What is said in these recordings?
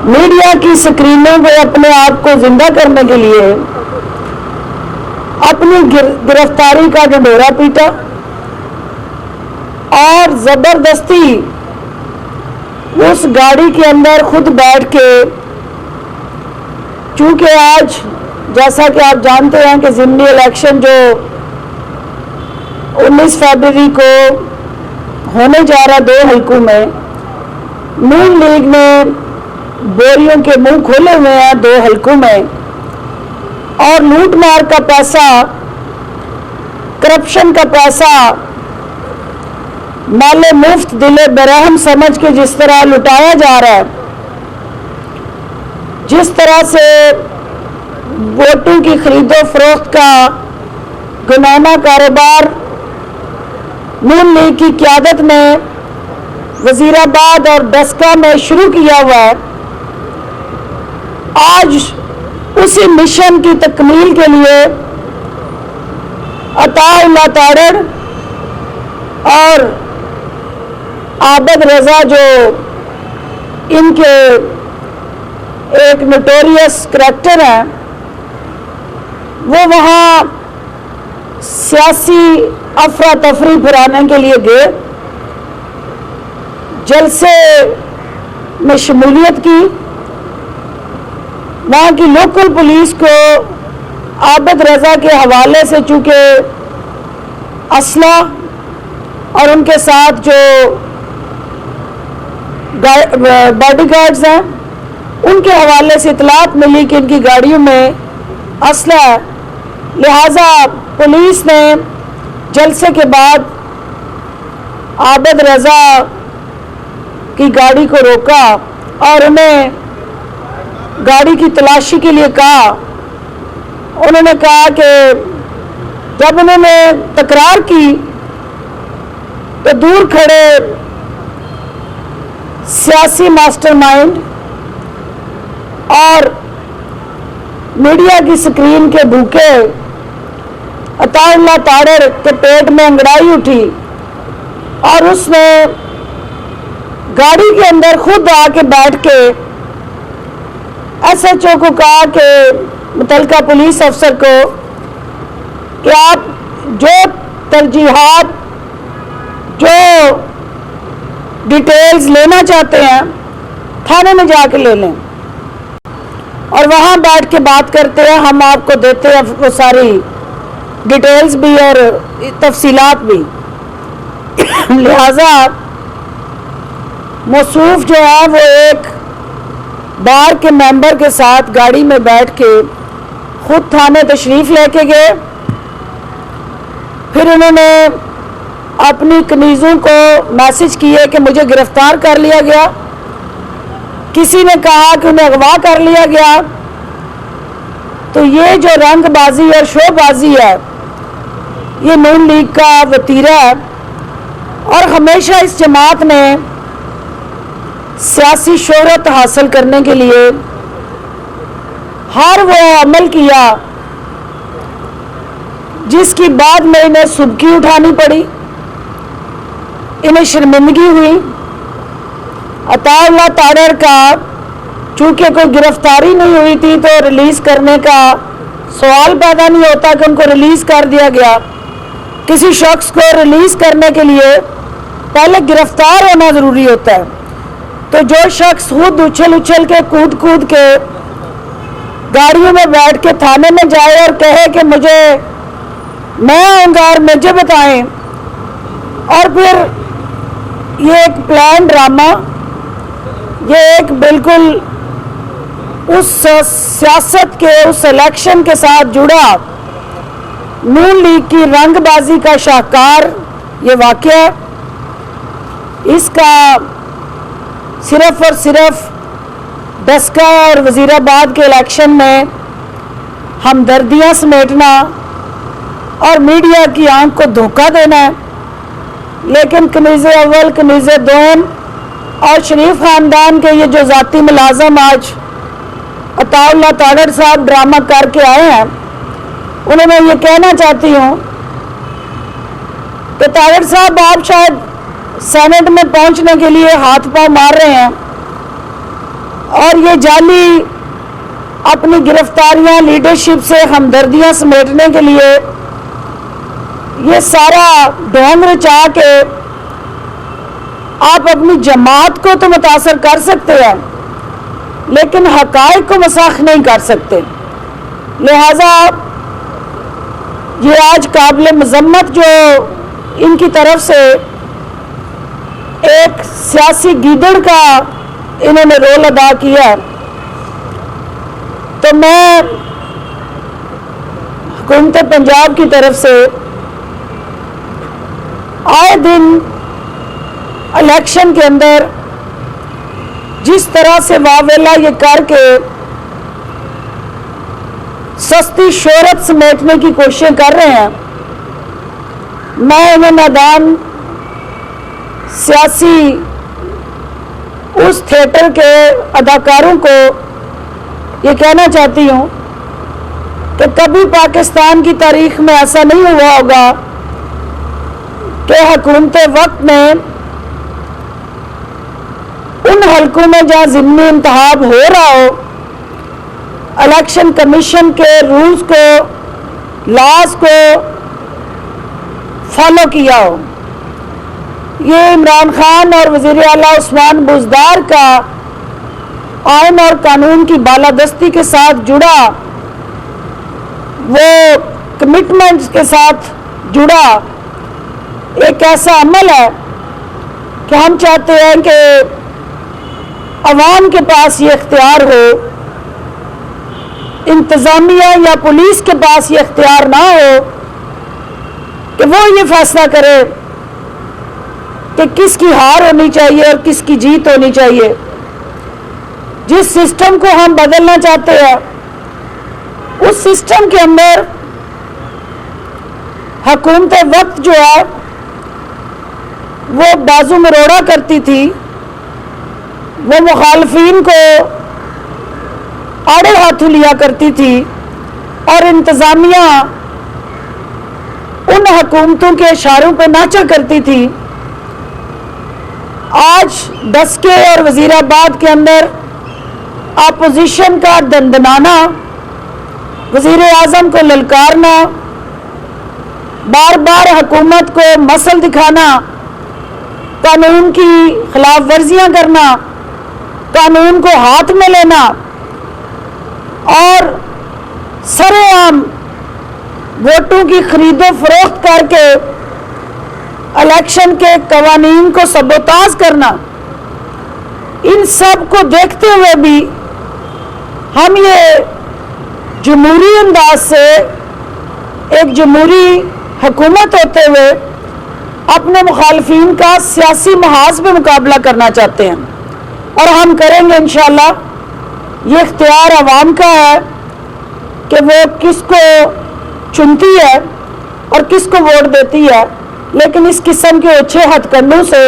Media کی سکرینوں پہ اپنے آپ کو زندہ کرنے کے لیے اپنی گرفتاری کا ڈنڈورا پیٹا اور زبردستی اس گاڑی کے اندر خود بیٹھ کے، چونکہ آج جیسا کہ آپ جانتے ہیں کہ ضمنی الیکشن جو 19 فروری کو ہونے جا رہا 2 حلقوں میں، نون لیگ نے بوریوں کے منہ کھولے ہوئے ہیں 2 حلقوں میں، اور لوٹ مار کا پیسہ، کرپشن کا پیسہ مال مفت دل برہم سمجھ کے جس طرح لٹایا جا رہا ہے، جس طرح سے ووٹوں کی خرید و فروخت کا گنانا کاروبار نون لیگ کی قیادت میں وزیر آباد اور ڈسکا میں شروع کیا ہوا ہے، آج اسی مشن کی تکمیل کے لیے عطا اللہ تاڑڑ اور عابد رضا جو ان کے ایک نوٹوریس کریکٹر ہیں، وہ وہاں سیاسی افراتفری پھیلانے کے لیے گئے، جلسے میں شمولیت کی، وہاں کی لوکل پولیس کو عابد رضا کے حوالے سے چونکہ اسلحہ اور ان کے ساتھ جو باڈی گارڈز ہیں ان کے حوالے سے اطلاعات ملی کہ ان کی گاڑیوں میں اسلحہ ہے، لہٰذا پولیس نے جلسے کے بعد عابد رضا کی گاڑی کو روکا اور انہیں گاڑی کی تلاشی کے لیے کہا۔ انہوں نے کہا کہ جب انہوں نے تکرار کی تو دور کھڑے سیاسی ماسٹر مائنڈ اور میڈیا کی سکرین کے بھوکے عطا اللہ تاڑڑ کے پیٹ میں انگڑائی اٹھی اور اس نے گاڑی کے اندر خود آ کے بیٹھ کے ایس ایچ او کو کہا کہ متعلقہ پولیس افسر کو کہ آپ جو ترجیحات، جو ڈیٹیلز لینا چاہتے ہیں تھانے میں جا کے لے لیں اور وہاں بیٹھ کے بات کرتے ہیں، ہم آپ کو دیتے ہیں وہ ساری ڈیٹیلز بھی اور تفصیلات بھی۔ لہذا موصوف جو ہے وہ ایک بار کے ممبر کے ساتھ گاڑی میں بیٹھ کے خود تھانے تشریف لے کے گئے، پھر انہوں نے اپنی کنیزوں کو میسج کیے کہ مجھے گرفتار کر لیا گیا، کسی نے کہا کہ انہیں اغوا کر لیا گیا۔ تو یہ جو رنگ بازی اور شو بازی ہے یہ نون لیگ کا وتیرہ ہے، اور ہمیشہ اس جماعت نے سیاسی شہرت حاصل کرنے کے لیے ہر وہ عمل کیا جس کی بعد میں انہیں سبکی اٹھانی پڑی، انہیں شرمندگی ہوئی۔ عطا اللہ تاڑڑ کا چونکہ کوئی گرفتاری نہیں ہوئی تھی تو ریلیز کرنے کا سوال پیدا نہیں ہوتا کہ ان کو ریلیز کر دیا گیا۔ کسی شخص کو ریلیز کرنے کے لیے پہلے گرفتار ہونا ضروری ہوتا ہے، تو جو شخص خود اچھل کے کود کے گاڑیوں میں بیٹھ کے تھانے میں جائے اور کہے کہ مجھے میں آؤں گا اور مجھے بتائیں، اور پھر یہ ایک پلان ڈرامہ، یہ ایک بالکل اس سیاست کے اس الیکشن کے ساتھ جڑا نون لیگ کی رنگ بازی کا شاہکار یہ واقعہ ہے۔ اس کا صرف اور صرف ڈسکا اور وزیر آباد کے الیکشن میں ہمدردیاں سمیٹنا اور میڈیا کی آنکھ کو دھوکہ دینا ہے، لیکن کنیز اول، کنیز دوم اور شریف خاندان کے یہ جو ذاتی ملازم آج عطا اللہ تاڑڑ صاحب ڈرامہ کر کے آئے ہیں، انہیں میں یہ کہنا چاہتی ہوں کہ تاڑڑ صاحب آپ شاید سینٹ میں پہنچنے کے لیے ہاتھ پاؤں مار رہے ہیں، اور یہ جعلی اپنی گرفتاریاں لیڈرشپ سے ہمدردیاں سمیٹنے کے لیے یہ سارا ڈھونگ رچا کے آپ اپنی جماعت کو تو متاثر کر سکتے ہیں لیکن حقائق کو مسخ نہیں کر سکتے. لہذا یہ آج قابل مذمت جو ان کی طرف سے ایک سیاسی گیدڑ کا انہوں نے رول ادا کیا، تو میں حکومت پنجاب کی طرف سے آئے دن الیکشن کے اندر جس طرح سے واویلا یہ کر کے سستی شہرت سمیٹنے کی کوششیں کر رہے ہیں، میں انہیں میدان سیاسی اس تھیٹر کے اداکاروں کو یہ کہنا چاہتی ہوں کہ کبھی پاکستان کی تاریخ میں ایسا نہیں ہوا ہوگا کہ حکومت وقت میں ان حلقوں میں جہاں ضمنی انتخاب ہو رہا ہو الیکشن کمیشن کے رولز کو، لاز کو فالو کیا ہو. یہ عمران خان اور وزیر اعلیٰ عثمان بزدار کا آئین اور قانون کی بالادستی کے ساتھ جڑا، وہ کمٹمنٹس کے ساتھ جڑا ایک ایسا عمل ہے کہ ہم چاہتے ہیں کہ عوام کے پاس یہ اختیار ہو، انتظامیہ یا پولیس کے پاس یہ اختیار نہ ہو کہ وہ یہ فیصلہ کرے کہ کس کی ہار ہونی چاہیے اور کس کی جیت ہونی چاہیے. جس سسٹم کو ہم بدلنا چاہتے ہیں اس سسٹم کے اندر حکومت وقت جو ہے وہ بازو مروڑا کرتی تھی، وہ مخالفین کو آڑے ہاتھوں لیا کرتی تھی اور انتظامیہ ان حکومتوں کے اشاروں پہ ناچا کرتی تھی. آج ڈسکے اور وزیر آباد کے اندر اپوزیشن کا دندنانا، وزیر اعظم کو للکارنا، بار بار حکومت کو مسل دکھانا، قانون کی خلاف ورزیاں کرنا، قانون کو ہاتھ میں لینا اور سر عام ووٹوں کی خرید و فروخت کر کے الیکشن کے قوانین کو سبوتاژ کرنا، ان سب کو دیکھتے ہوئے بھی ہم یہ جمہوری انداز سے ایک جمہوری حکومت ہوتے ہوئے اپنے مخالفین کا سیاسی محاذ میں مقابلہ کرنا چاہتے ہیں، اور ہم کریں گے انشاءاللہ. یہ اختیار عوام کا ہے کہ وہ کس کو چنتی ہے اور کس کو ووٹ دیتی ہے، لیکن اس قسم کے اچھے ہتھ کنڈوں سے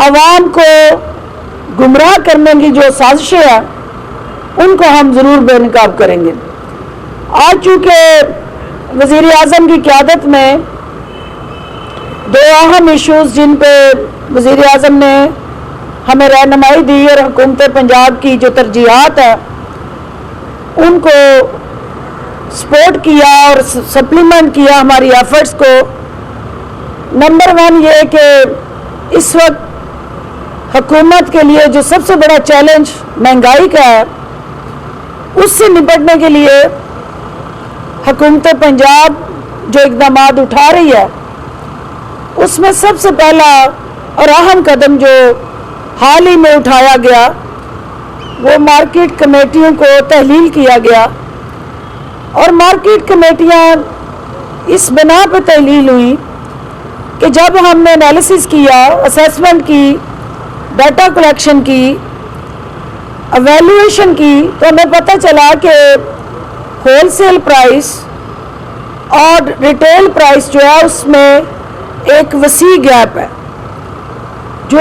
عوام کو گمراہ کرنے کی جو سازشیں ہیں ان کو ہم ضرور بے نقاب کریں گے. آج چونکہ وزیر اعظم کی قیادت میں دو اہم ایشوز جن پہ وزیر اعظم نے ہمیں رہنمائی دی اور حکومت پنجاب کی جو ترجیحات ہیں ان کو سپورٹ کیا اور سپلیمنٹ کیا ہماری ایفرٹس کو. نمبر 1 یہ کہ اس وقت حکومت کے لیے جو سب سے بڑا چیلنج مہنگائی کا ہے، اس سے نپٹنے کے لیے حکومت پنجاب جو اقدامات اٹھا رہی ہے اس میں سب سے پہلا اور اہم قدم جو حال ہی میں اٹھایا گیا وہ مارکیٹ کمیٹیوں کو تحلیل کیا گیا. اور مارکیٹ کمیٹیاں اس بنا پہ تحلیل ہوئی کہ جب ہم نے انالیسس کیا، اسیسمنٹ کی، ڈیٹا کلیکشن کی، ایویلویشن کی، تو ہمیں پتہ چلا کہ ہول سیل پرائس اور ریٹیل پرائس جو ہے اس میں ایک وسیع گیپ ہے. جو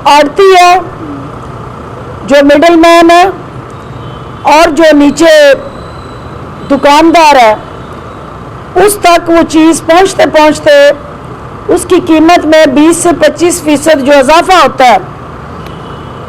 آڑتی ہے، جو مڈل مین ہے اور جو نیچے دکاندار ہے، اس تک وہ چیز پہنچتے پہنچتے اس کی قیمت میں 20 سے 25% جو اضافہ ہوتا ہے